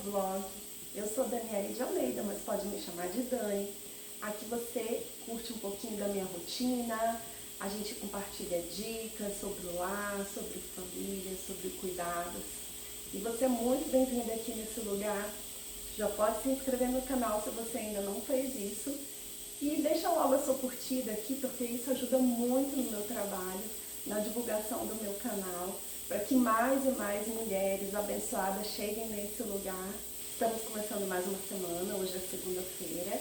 vlog. Eu sou Daniele de Almeida, mas pode me chamar de Dani. Aqui você curte um pouquinho da minha rotina, a gente compartilha dicas sobre o lar, sobre família, sobre cuidados. E você é muito bem-vinda aqui nesse lugar. Já pode se inscrever no canal se você ainda não fez isso. E deixa logo a sua curtida aqui, porque isso ajuda muito no meu trabalho, na divulgação do meu canal, para que mais e mais mulheres abençoadas cheguem nesse lugar. Estamos começando mais uma semana, hoje é segunda-feira.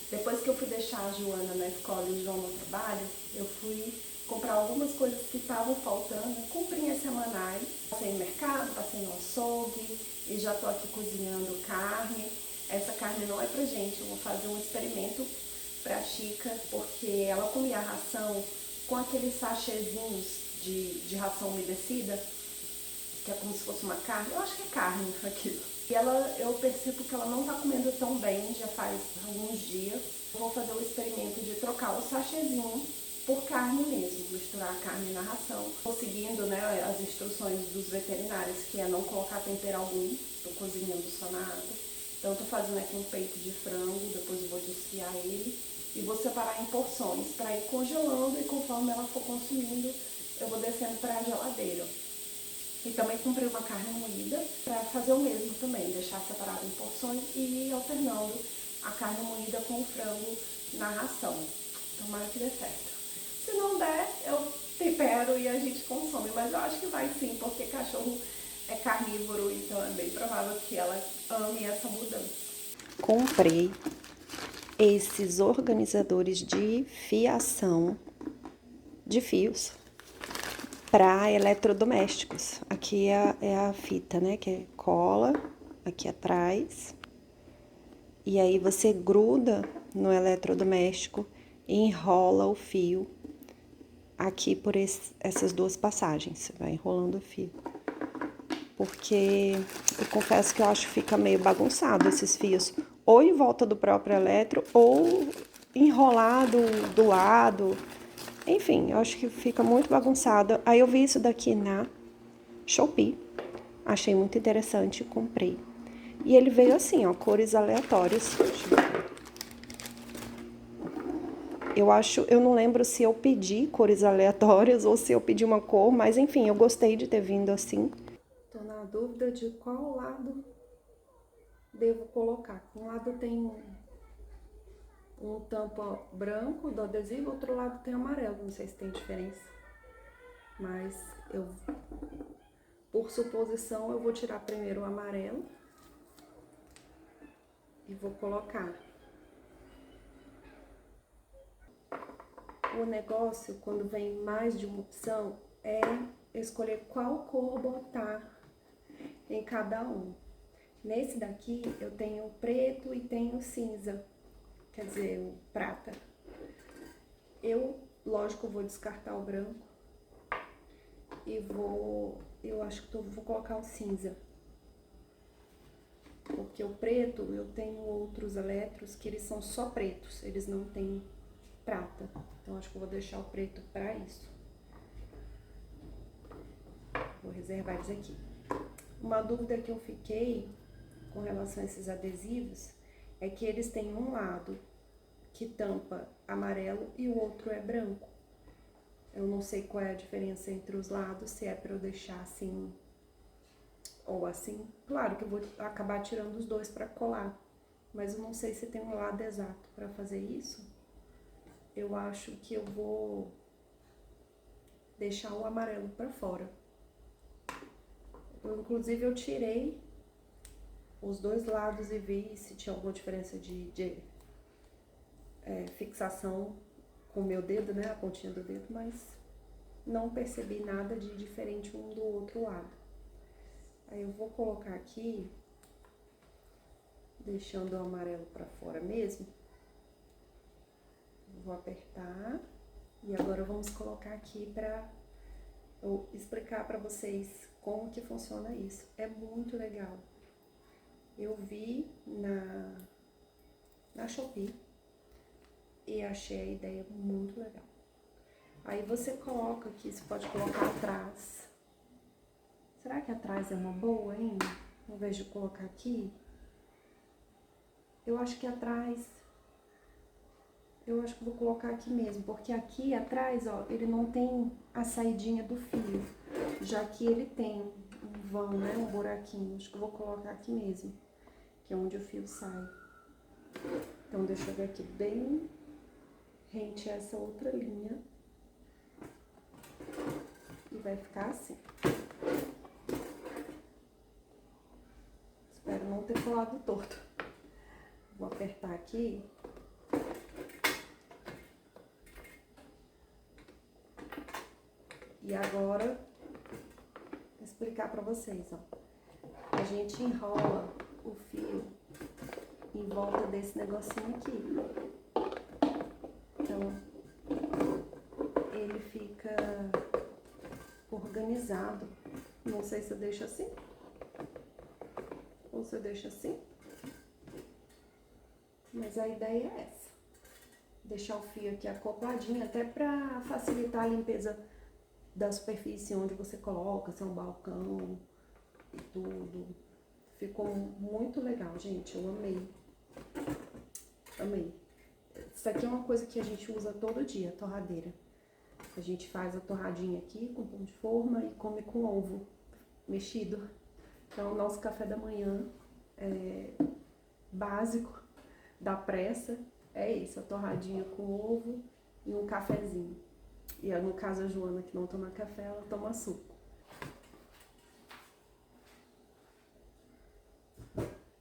Depois que eu fui deixar a Joana na escola e o João no trabalho, eu fui comprar algumas coisas que estavam faltando, comprinhas semanais. Passei no mercado, passei no açougue e já estou aqui cozinhando carne. Essa carne não é pra gente, eu vou fazer um experimento pra Chica, porque ela comia ração com aqueles sachêzinhos de ração umedecida, que é como se fosse uma carne, eu acho que é carne aquilo. E eu percebo que ela não tá comendo tão bem, já faz alguns dias. Eu vou fazer o experimento de trocar o sachêzinho por carne mesmo, misturar a carne na ração. Tô seguindo, né, as instruções dos veterinários, que é não colocar tempero algum, tô cozinhando só na água. Então eu tô fazendo aqui um peito de frango, depois eu vou desfiar ele e vou separar em porções para ir congelando e conforme ela for consumindo, eu vou descendo para a geladeira. E também comprei uma carne moída para fazer o mesmo também, deixar separado em porções e ir alternando a carne moída com o frango na ração. Tomara que dê certo. Se não der, eu tempero e a gente consome, mas eu acho que vai sim, porque cachorro é carnívoro, então é bem provável que ela ame essa mudança. Comprei esses organizadores de fiação de fios para eletrodomésticos. Aqui é a fita, né, que é cola aqui atrás. E aí você gruda no eletrodoméstico e enrola o fio aqui por essas duas passagens. Você vai enrolando o fio. Porque eu confesso que eu acho que fica meio bagunçado esses fios, ou em volta do próprio eletro, ou enrolado do lado. Enfim, eu acho que fica muito bagunçado. Aí eu vi isso daqui na Shopee, achei muito interessante, comprei. E ele veio assim, ó, cores aleatórias. Eu não lembro se eu pedi cores aleatórias ou se eu pedi uma cor, mas enfim, eu gostei de ter vindo assim. Tô na dúvida de qual lado devo colocar. Um lado tem um tampa branco do adesivo, outro lado tem amarelo, não sei se tem diferença. Mas por suposição, eu vou tirar primeiro o amarelo e vou colocar. O negócio, quando vem mais de uma opção, é escolher qual cor botar em cada um. Nesse daqui, eu tenho o preto e tenho o cinza, quer dizer, o prata. Lógico, vou descartar o branco e eu acho que vou colocar o cinza. Porque o preto, eu tenho outros eletros que eles são só pretos, eles não têm prata. Então, acho que eu vou deixar o preto pra isso. Vou reservar eles aqui. Uma dúvida que eu fiquei com relação a esses adesivos é que eles têm um lado que tampa amarelo e o outro é branco. Eu não sei qual é a diferença entre os lados, se é pra eu deixar assim ou assim. Claro que eu vou acabar tirando os dois pra colar, mas eu não sei se tem um lado exato pra fazer isso. Eu acho que eu vou deixar o amarelo pra fora. Inclusive, eu tirei os dois lados e vi se tinha alguma diferença de fixação com o meu dedo, né, a pontinha do dedo, mas não percebi nada de diferente um do outro lado. Aí eu vou colocar aqui, deixando o amarelo pra fora mesmo. Vou apertar e agora vamos colocar aqui pra eu explicar pra vocês como que funciona isso. É muito legal. Eu vi na Shopee e achei a ideia muito legal. Aí você coloca aqui, você pode colocar atrás. Será que atrás é uma boa, hein? Ao invés de colocar aqui, Eu acho que atrás, eu acho que vou colocar aqui mesmo, porque aqui atrás, ó, ele não tem a saidinha do fio, já que ele tem um vão, né, um buraquinho. Acho que eu vou colocar aqui mesmo, que é onde o fio sai. Então deixa eu ver aqui bem rente a essa outra linha. E vai ficar assim. Espero não ter colado torto. Vou apertar aqui. E agora, vou explicar pra vocês, ó. A gente enrola o fio em volta desse negocinho aqui. Então, ele fica organizado. Não sei se eu deixo assim ou se eu deixo assim, mas a ideia é essa. Deixar o fio aqui acopladinho, até para facilitar a limpeza da superfície onde você coloca, se é um balcão e tudo. Ficou muito legal, gente, eu amei. Amei. Isso aqui é uma coisa que a gente usa todo dia, a torradeira. A gente faz a torradinha aqui com pão de forma e come com ovo mexido. Então, o nosso café da manhã básico, da pressa, é esse, a torradinha com ovo e um cafezinho. E no caso a Joana, que não toma café, ela toma suco.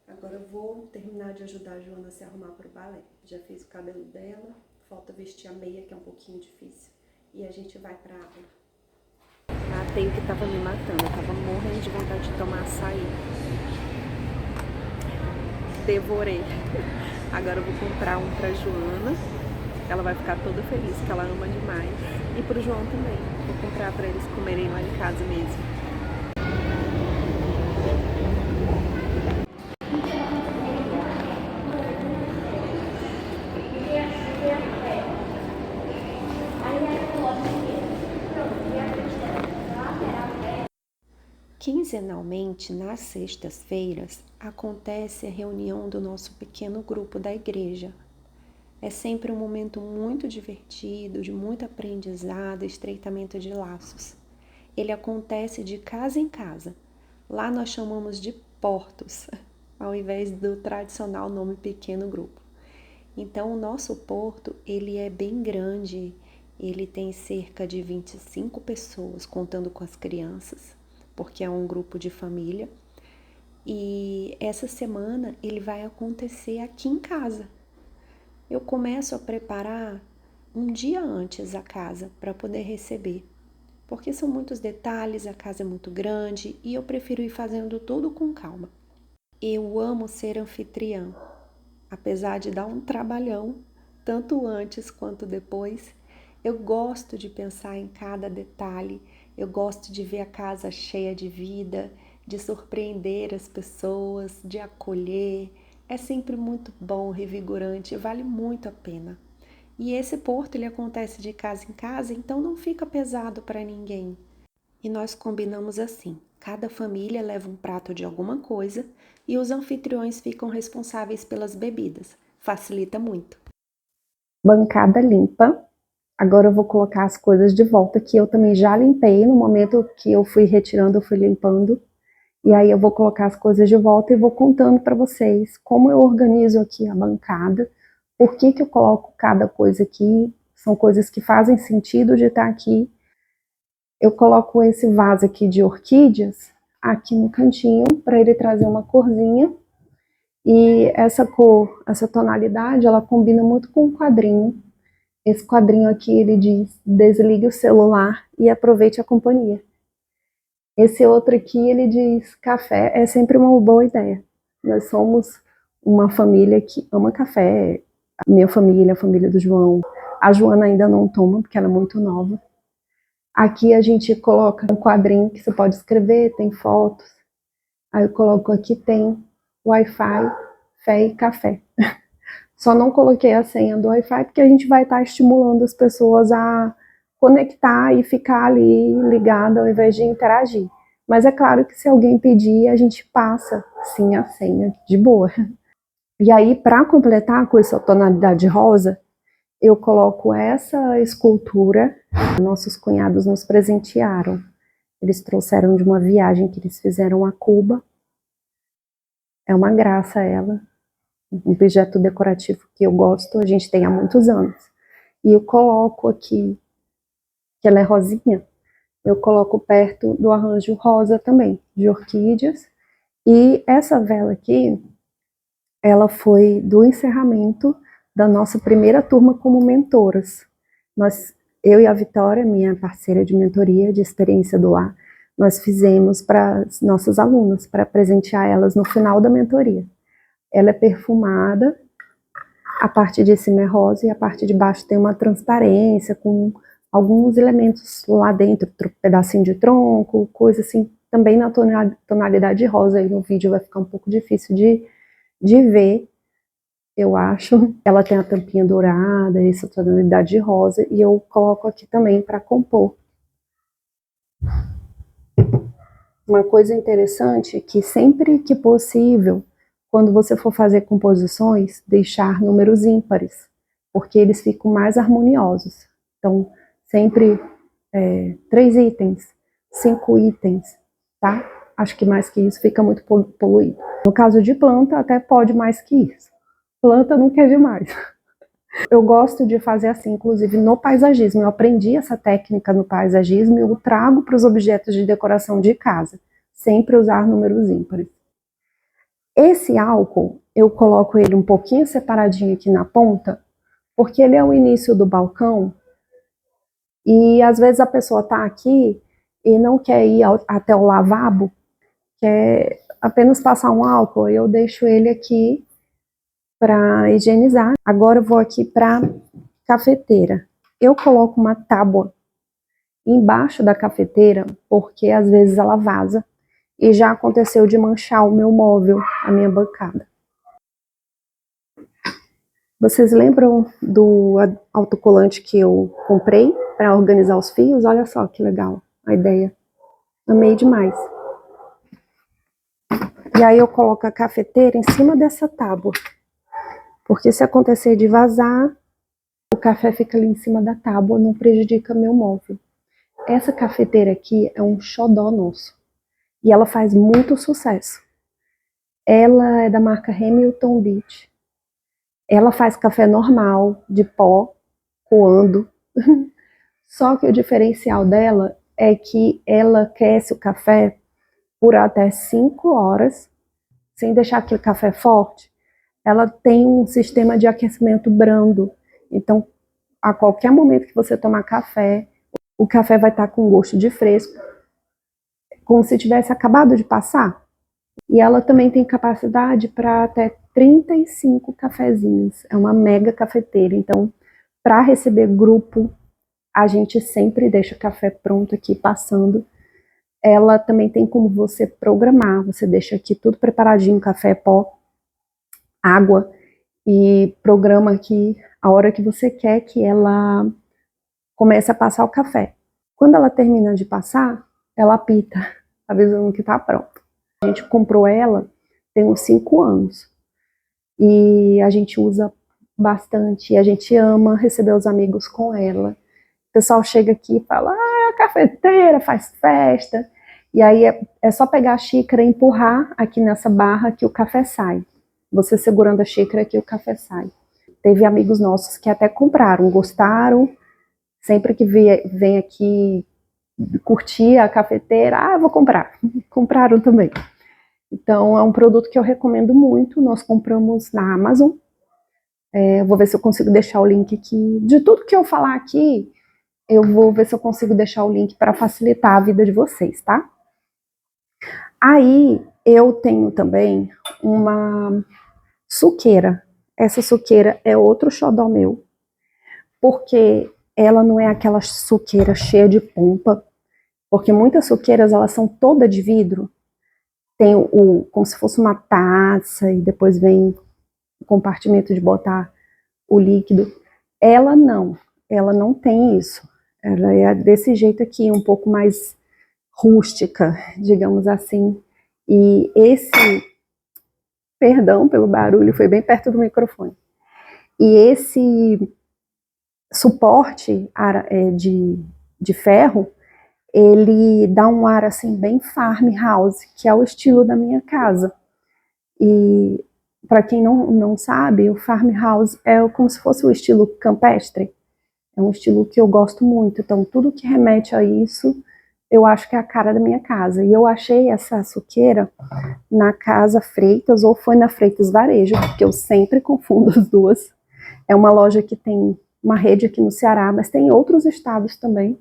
Agora eu vou terminar de ajudar a Joana a se arrumar para o balé. Já fiz o cabelo dela, falta vestir a meia, que é um pouquinho difícil. E a gente vai pra aula. Matei o que tava me matando, eu tava morrendo de vontade de tomar açaí. Devorei. Agora eu vou comprar um pra Joana. Ela vai ficar toda feliz, que ela ama demais. E pro João também. Vou comprar pra eles comerem lá em casa mesmo. Quinzenalmente, nas sextas-feiras, acontece a reunião do nosso pequeno grupo da igreja. É sempre um momento muito divertido, de muito aprendizado e estreitamento de laços. Ele acontece de casa em casa. Lá nós chamamos de portos, ao invés do tradicional nome pequeno grupo. Então, o nosso porto, ele é bem grande, ele tem cerca de 25 pessoas, contando com as crianças, porque é um grupo de família. E essa semana ele vai acontecer aqui em casa. Eu começo a preparar um dia antes a casa para poder receber, porque são muitos detalhes, a casa é muito grande e eu prefiro ir fazendo tudo com calma. Eu amo ser anfitriã, apesar de dar um trabalhão, tanto antes quanto depois. Eu gosto de pensar em cada detalhe, eu gosto de ver a casa cheia de vida, de surpreender as pessoas, de acolher. É sempre muito bom, revigorante, vale muito a pena. E esse porto ele acontece de casa em casa, então não fica pesado para ninguém. E nós combinamos assim, cada família leva um prato de alguma coisa e os anfitriões ficam responsáveis pelas bebidas. Facilita muito. Bancada limpa. Agora eu vou colocar as coisas de volta que eu também já limpei. No momento que eu fui retirando, eu fui limpando. E aí eu vou colocar as coisas de volta e vou contando para vocês como eu organizo aqui a bancada, por que eu coloco cada coisa aqui, são coisas que fazem sentido de estar aqui. Eu coloco esse vaso aqui de orquídeas aqui no cantinho para ele trazer uma corzinha. E essa cor, essa tonalidade, ela combina muito com o quadrinho. Esse quadrinho aqui, ele diz, desligue o celular e aproveite a companhia. Esse outro aqui, ele diz, café é sempre uma boa ideia. Nós somos uma família que ama café. A minha família, a família do João. A Joana ainda não toma, porque ela é muito nova. Aqui a gente coloca um quadrinho que você pode escrever, tem fotos. Aí eu coloco aqui, tem Wi-Fi, fé e café. Só não coloquei a senha do Wi-Fi porque a gente vai estar estimulando as pessoas a conectar e ficar ali ligada ao invés de interagir. Mas é claro que se alguém pedir, a gente passa sim a senha de boa. E aí, para completar com essa tonalidade rosa, eu coloco essa escultura. Nossos cunhados nos presentearam. Eles trouxeram de uma viagem que eles fizeram a Cuba. É uma graça ela. Um objeto decorativo que eu gosto, a gente tem há muitos anos. E eu coloco aqui, que ela é rosinha, eu coloco perto do arranjo rosa também, de orquídeas. E essa vela aqui, ela foi do encerramento da nossa primeira turma como mentoras. Eu e a Vitória, minha parceira de mentoria, de experiência do lar, nós fizemos para as nossas alunas, para presentear elas no final da mentoria. Ela é perfumada, a parte de cima é rosa e a parte de baixo tem uma transparência com alguns elementos lá dentro, pedacinho de tronco, coisa assim, também na tonalidade rosa. Aí no vídeo vai ficar um pouco difícil de ver, eu acho. Ela tem a tampinha dourada, essa tonalidade rosa, e eu coloco aqui também para compor. Uma coisa interessante é que sempre que possível, quando você for fazer composições, deixar números ímpares, porque eles ficam mais harmoniosos. Então, sempre 3 itens, 5 itens, tá? Acho que mais que isso fica muito poluído. No caso de planta, até pode mais que isso. Planta não quer demais. Eu gosto de fazer assim, inclusive no paisagismo. Eu aprendi essa técnica no paisagismo e eu trago para os objetos de decoração de casa. Sempre usar números ímpares. Esse álcool, eu coloco ele um pouquinho separadinho aqui na ponta, porque ele é o início do balcão, e às vezes a pessoa está aqui e não quer ir até o lavabo, quer apenas passar um álcool, eu deixo ele aqui para higienizar. Agora eu vou aqui para cafeteira. Eu coloco uma tábua embaixo da cafeteira, porque às vezes ela vaza. E já aconteceu de manchar o meu móvel, a minha bancada. Vocês lembram do autocolante que eu comprei para organizar os fios? Olha só que legal a ideia. Amei demais. E aí eu coloco a cafeteira em cima dessa tábua. Porque se acontecer de vazar, o café fica ali em cima da tábua, não prejudica meu móvel. Essa cafeteira aqui é um xodó nosso. E ela faz muito sucesso. Ela é da marca Hamilton Beach. Ela faz café normal, de pó, coando. Só que o diferencial dela é que ela aquece o café por até 5 horas, sem deixar aquele café forte. Ela tem um sistema de aquecimento brando. Então, a qualquer momento que você tomar café, o café vai estar com gosto de fresco, como se tivesse acabado de passar. E ela também tem capacidade para até 35 cafezinhos. É uma mega cafeteira. Então, para receber grupo, a gente sempre deixa café pronto aqui passando. Ela também tem como você programar. Você deixa aqui tudo preparadinho, café, pó, água, e programa aqui a hora que você quer que ela comece a passar o café. Quando ela termina de passar, ela apita, avisando que está pronto. A gente comprou ela tem uns 5 anos e a gente usa bastante, a gente ama receber os amigos com ela. O pessoal chega aqui e fala, a cafeteira faz festa, e aí é só pegar a xícara e empurrar aqui nessa barra que o café sai. Você segurando a xícara que o café sai. Teve amigos nossos que até compraram, gostaram, sempre que vem aqui curtir a cafeteira, eu vou comprar. Compraram também. Então, é um produto que eu recomendo muito. Nós compramos na Amazon. Vou ver se eu consigo deixar o link aqui. De tudo que eu falar aqui, eu vou ver se eu consigo deixar o link para facilitar a vida de vocês, tá? Aí, eu tenho também uma suqueira. Essa suqueira é outro xodó meu, porque ela não é aquela suqueira cheia de pompa, porque muitas suqueiras, elas são todas de vidro, tem como se fosse uma taça, e depois vem o compartimento de botar o líquido. Ela não tem isso. Ela é desse jeito aqui, um pouco mais rústica, digamos assim. E esse Perdão pelo barulho, foi bem perto do microfone. E esse suporte de ferro, ele dá um ar assim bem farmhouse, que é o estilo da minha casa. E para quem não sabe, o farmhouse é como se fosse o estilo campestre. É um estilo que eu gosto muito. Então tudo que remete a isso, eu acho que é a cara da minha casa. E eu achei essa suqueira na Casa Freitas, ou foi na Freitas Varejo, porque eu sempre confundo as duas. É uma loja que tem uma rede aqui no Ceará, mas tem outros estados também.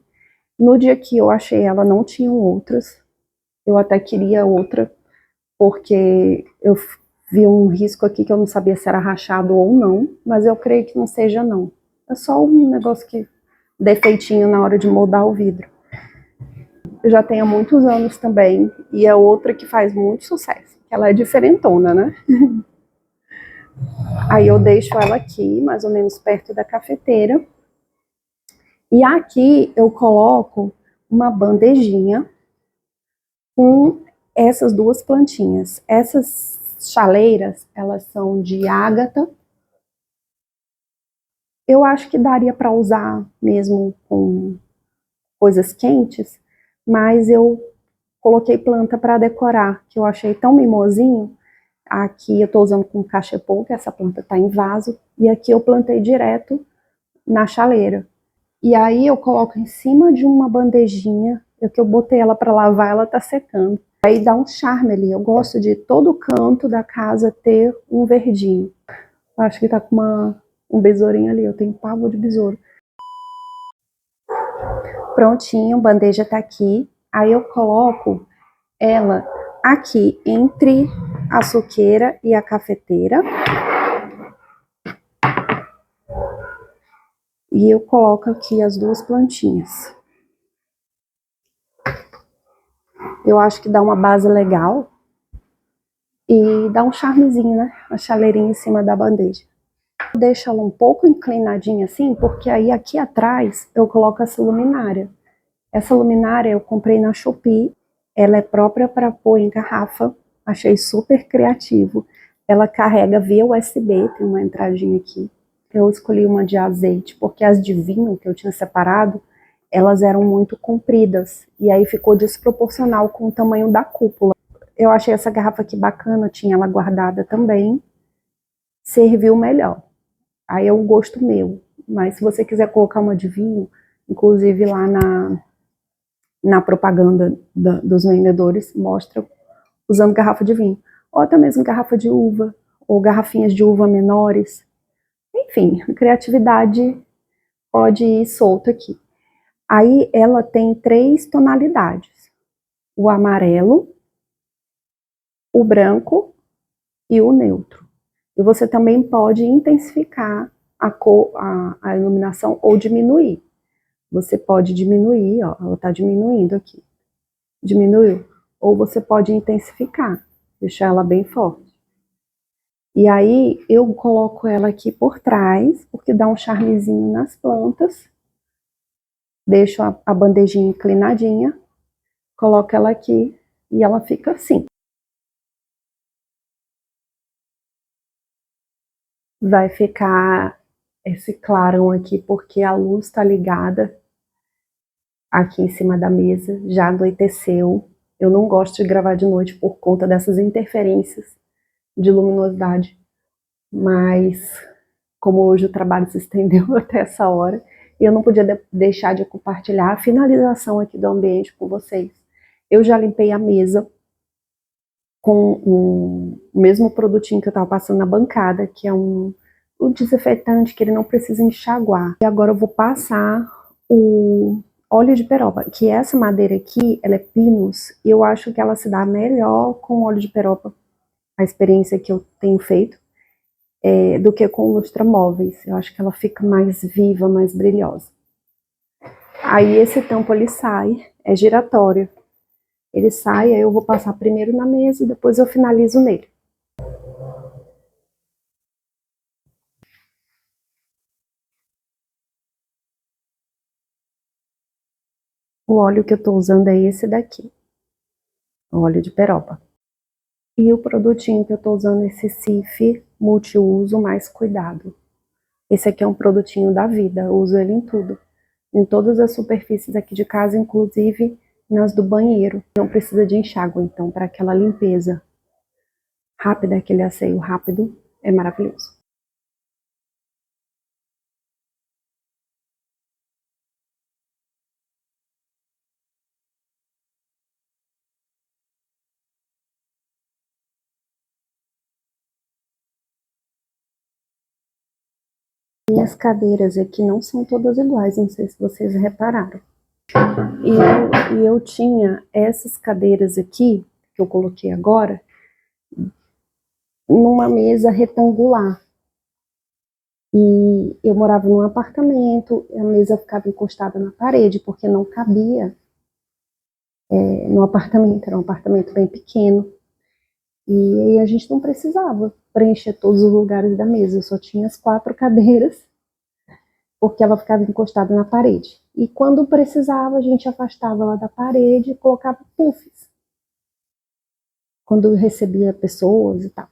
No dia que eu achei ela, não tinham outras. Eu até queria outra, porque eu vi um risco aqui que eu não sabia se era rachado ou não, mas eu creio que não seja não. É só um negócio que defeitinho na hora de moldar o vidro. Eu já tenho há muitos anos também, e é outra que faz muito sucesso. Ela é diferentona, né? Aí eu deixo ela aqui, mais ou menos perto da cafeteira. E aqui eu coloco uma bandejinha com essas duas plantinhas. Essas chaleiras, elas são de ágata. Eu acho que daria para usar mesmo com coisas quentes, mas eu coloquei planta para decorar, que eu achei tão mimosinho. Aqui eu estou usando com cachepô, que essa planta está em vaso, e aqui eu plantei direto na chaleira. E aí eu coloco em cima de uma bandejinha, que eu botei ela para lavar, ela tá secando. Aí dá um charme ali. Eu gosto de todo canto da casa ter um verdinho. Acho que tá com um besourinho ali, eu tenho pavor de besouro. Prontinho, a bandeja tá aqui. Aí eu coloco ela aqui entre a suqueira e a cafeteira. E eu coloco aqui as duas plantinhas. Eu acho que dá uma base legal e dá um charmezinho, né? Uma chaleirinha em cima da bandeja. Deixo ela um pouco inclinadinha assim, porque aí aqui atrás eu coloco essa luminária. Essa luminária eu comprei na Shopee, ela é própria para pôr em garrafa, achei super criativo. Ela carrega via USB, tem uma entradinha aqui. Eu escolhi uma de azeite, porque as de vinho que eu tinha separado, elas eram muito compridas, e aí ficou desproporcional com o tamanho da cúpula. Eu achei essa garrafa aqui bacana, tinha ela guardada também, serviu melhor. Aí é um gosto meu, mas se você quiser colocar uma de vinho, inclusive lá na propaganda dos vendedores, mostra usando garrafa de vinho, ou até mesmo garrafa de uva, ou garrafinhas de uva menores. Enfim, a criatividade pode ir solta aqui. Aí ela tem 3 tonalidades: o amarelo, o branco e o neutro. E você também pode intensificar a iluminação ou diminuir. Você pode diminuir, ó, ela está diminuindo aqui. Diminuiu. Ou você pode intensificar, deixar ela bem forte. E aí eu coloco ela aqui por trás, porque dá um charmezinho nas plantas. Deixo a bandejinha inclinadinha, coloco ela aqui e ela fica assim. Vai ficar esse clarão aqui porque a luz está ligada aqui em cima da mesa, já anoiteceu. Eu não gosto de gravar de noite por conta dessas interferências de luminosidade, mas como hoje o trabalho se estendeu até essa hora, eu não podia deixar de compartilhar a finalização aqui do ambiente com vocês. Eu já limpei a mesa com o mesmo produtinho que eu estava passando na bancada, que é um desinfetante que ele não precisa enxaguar. E agora eu vou passar o óleo de peroba, que essa madeira aqui, ela é pinus, e eu acho que ela se dá melhor com óleo de peroba, a experiência que eu tenho feito, do que com lustramóveis. Eu acho que ela fica mais viva, mais brilhosa. Aí esse tampo ele sai, é giratório. Ele sai, aí eu vou passar primeiro na mesa, depois eu finalizo nele. O óleo que eu tô usando é esse daqui, o óleo de peroba. E o produtinho que eu tô usando é esse Cif multiuso mais cuidado. Esse aqui é um produtinho da vida, eu uso ele em tudo. Em todas as superfícies aqui de casa, inclusive nas do banheiro. Não precisa de enxágue, então, para aquela limpeza rápida, aquele asseio rápido, é maravilhoso. Minhas cadeiras aqui não são todas iguais, não sei se vocês repararam. E eu tinha essas cadeiras aqui, que eu coloquei agora, numa mesa retangular. E eu morava num apartamento, a mesa ficava encostada na parede, porque não cabia no apartamento, era um apartamento bem pequeno. E aí a gente não precisava preencher todos os lugares da mesa, eu só tinha as 4 cadeiras, porque ela ficava encostada na parede. E quando precisava, a gente afastava ela da parede e colocava puffs, quando eu recebia pessoas e tal.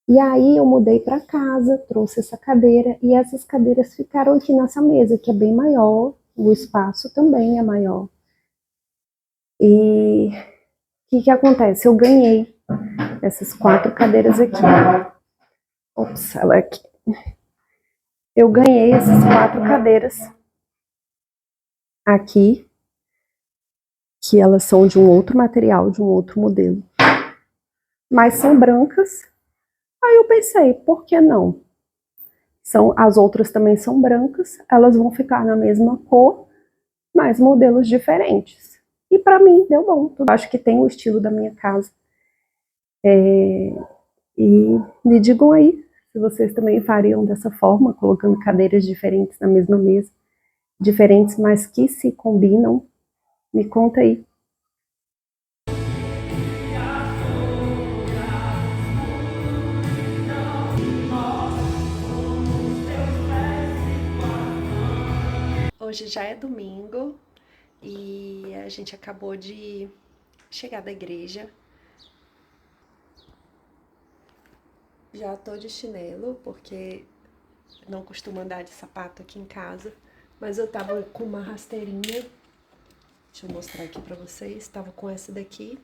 E aí eu mudei para casa, trouxe essa cadeira, e essas cadeiras ficaram aqui nessa mesa, que é bem maior, o espaço também é maior. E o que acontece? Eu ganhei essas 4 cadeiras aqui. Ops, ela é aqui. Eu ganhei essas 4 cadeiras aqui, que elas são de um outro material, de um outro modelo, mas são brancas. Aí eu pensei, por que não? As outras também são brancas, elas vão ficar na mesma cor, mas modelos diferentes. E para mim deu bom. Eu acho que tem o estilo da minha casa. E me digam aí se vocês também fariam dessa forma, colocando cadeiras diferentes na mesma mesa, diferentes, mas que se combinam. Me conta aí. Hoje já é domingo e a gente acabou de chegar da igreja. Já tô de chinelo, porque não costumo andar de sapato aqui em casa, mas eu tava com uma rasteirinha. Deixa eu mostrar aqui pra vocês. Tava com essa daqui.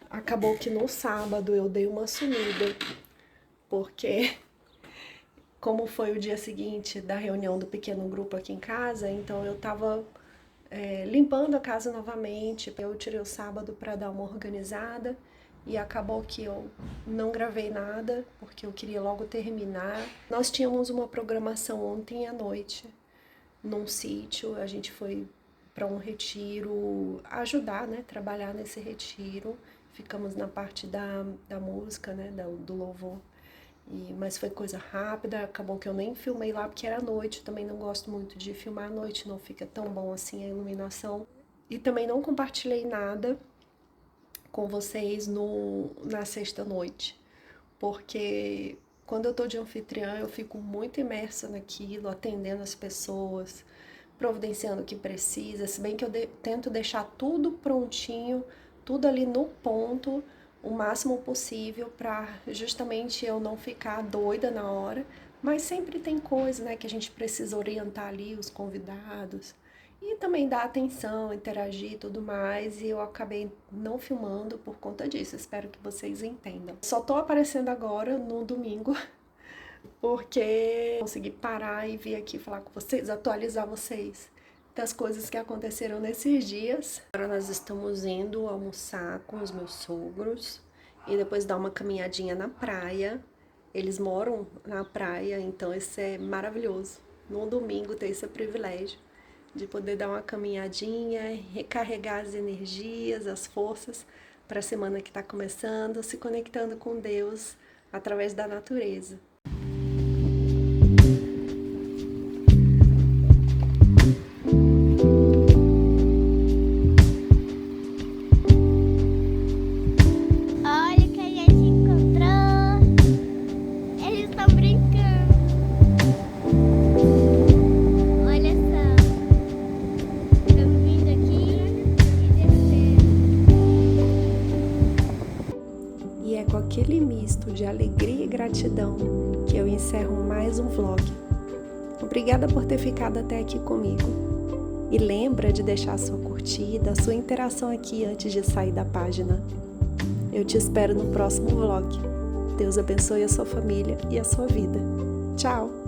Acabou que no sábado eu dei uma sumida, porque como foi o dia seguinte da reunião do pequeno grupo aqui em casa, então eu tava limpando a casa novamente. Eu tirei o sábado para dar uma organizada e acabou que eu não gravei nada, porque eu queria logo terminar. Nós tínhamos uma programação ontem à noite, num sítio, a gente foi para um retiro, ajudar, né, trabalhar nesse retiro. Ficamos na parte da música, né, do louvor. Mas foi coisa rápida, acabou que eu nem filmei lá porque era noite, também não gosto muito de filmar à noite, não fica tão bom assim a iluminação. E também não compartilhei nada com vocês na sexta-noite, porque quando eu tô de anfitriã eu fico muito imersa naquilo, atendendo as pessoas, providenciando o que precisa, se bem que eu tento deixar tudo prontinho, tudo ali no ponto, o máximo possível para justamente eu não ficar doida na hora, mas sempre tem coisa, né, que a gente precisa orientar ali os convidados e também dar atenção, interagir e tudo mais, e eu acabei não filmando por conta disso, espero que vocês entendam. Só tô aparecendo agora no domingo, porque consegui parar e vir aqui falar com vocês, atualizar vocês das coisas que aconteceram nesses dias. Agora nós estamos indo almoçar com os meus sogros e depois dar uma caminhadinha na praia. Eles moram na praia, então isso é maravilhoso. No domingo ter esse privilégio de poder dar uma caminhadinha, recarregar as energias, as forças para a semana que está começando, se conectando com Deus através da natureza. E naquele misto de alegria e gratidão que eu encerro mais um vlog. Obrigada por ter ficado até aqui comigo. E lembra de deixar sua curtida, sua interação aqui antes de sair da página. Eu te espero no próximo vlog. Deus abençoe a sua família e a sua vida. Tchau!